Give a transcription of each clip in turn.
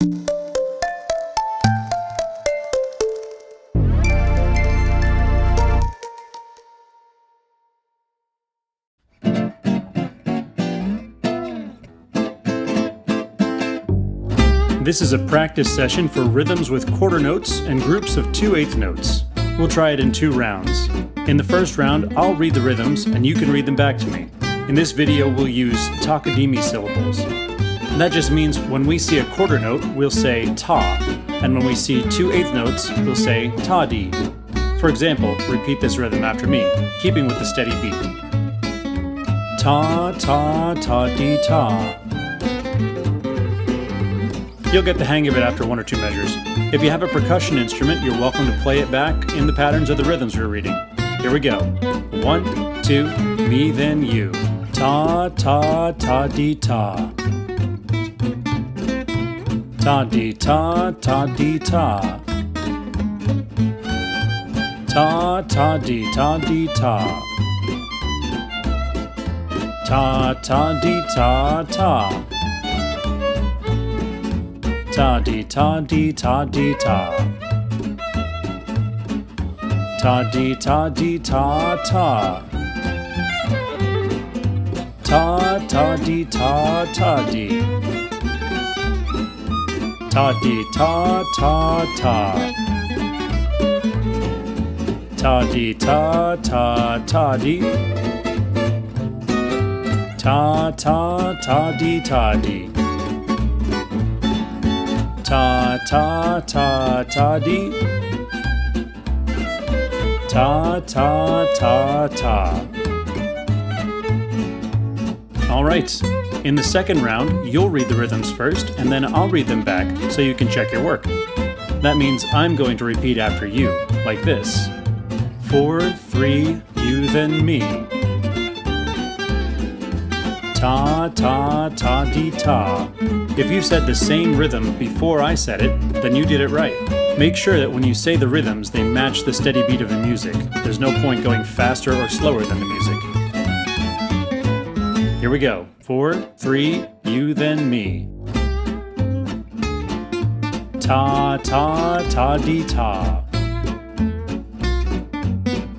This is a practice session for rhythms with quarter notes and groups of 2/8 notes. We'll try it in 2 rounds. In the first round, I'll read the rhythms and you can read them back to me. In this video, we'll use Takadimi syllables. And that just means when we see a quarter note, we'll say ta, and when we see 2/8 notes, we'll say ta-di. For example, repeat this rhythm after me, keeping with the steady beat. Ta, ta, ta-di-ta. You'll get the hang of it after 1 or 2 measures. If you have a percussion instrument, you're welcome to play it back in the patterns of the rhythms we're reading. Here we go. 1, 2, me then you. Ta, ta, ta-di-ta. Ta-di-ta, ta-di-ta. Ta, ta-di-ta-di-ta. Ta, ta-di-ta-ta. Ta-di-ta-di-ta-di-ta. Ta-di-ta-di-ta-ta. Ta-ta-di-ta-ta-di. Ta-di-ta-ta-ta. Ta-di-ta-ta-ta-di. Ta-ta-ta-di-ta-di. Ta-ta-ta-ta-di. Ta-ta-ta-ta. All right, in the second round, you'll read the rhythms first, and then I'll read them back so you can check your work. That means I'm going to repeat after you, like this. 4, 3, you then me. Ta, ta, ta-di-ta. If you said the same rhythm before I said it, then you did it right. Make sure that when you say the rhythms, they match the steady beat of the music. There's no point going faster or slower than the music. Here we go. 4, 3, you then me. Ta, ta, ta-di-ta.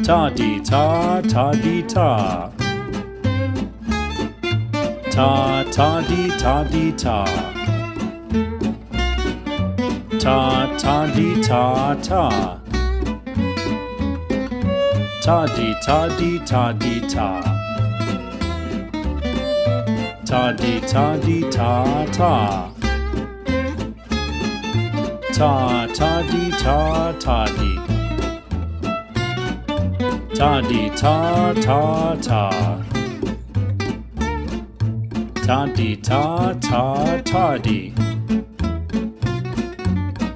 Ta-di-ta, ta-di-ta. Ta-ta-di-ta-di-ta. Ta-ta-di-ta-ta. Ta-di-ta-di-ta-di-ta. Ta-di-ta-di-ta-ta. Ta-ta-di-ta-ta-di. Ta-di-ta-ta-ta. Ta-di-ta-ta-ta-di.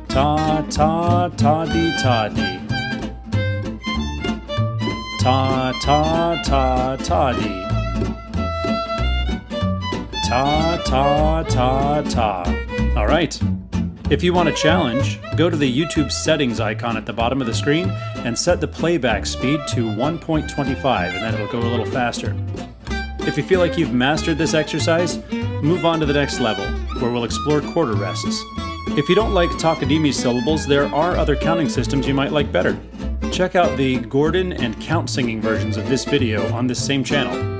Ta-ta-ta-di-ta-di. Ta-ta-ta-ta-di. Ta-ta-ta-ta. All right. If you want a challenge, go to the YouTube settings icon at the bottom of the screen and set the playback speed to 1.25, and then it'll go a little faster. If you feel like you've mastered this exercise, move on to the next level, where we'll explore quarter rests. If you don't like Takadimi syllables, there are other counting systems you might like better. Check out the Gordon and count singing versions of this video on this same channel.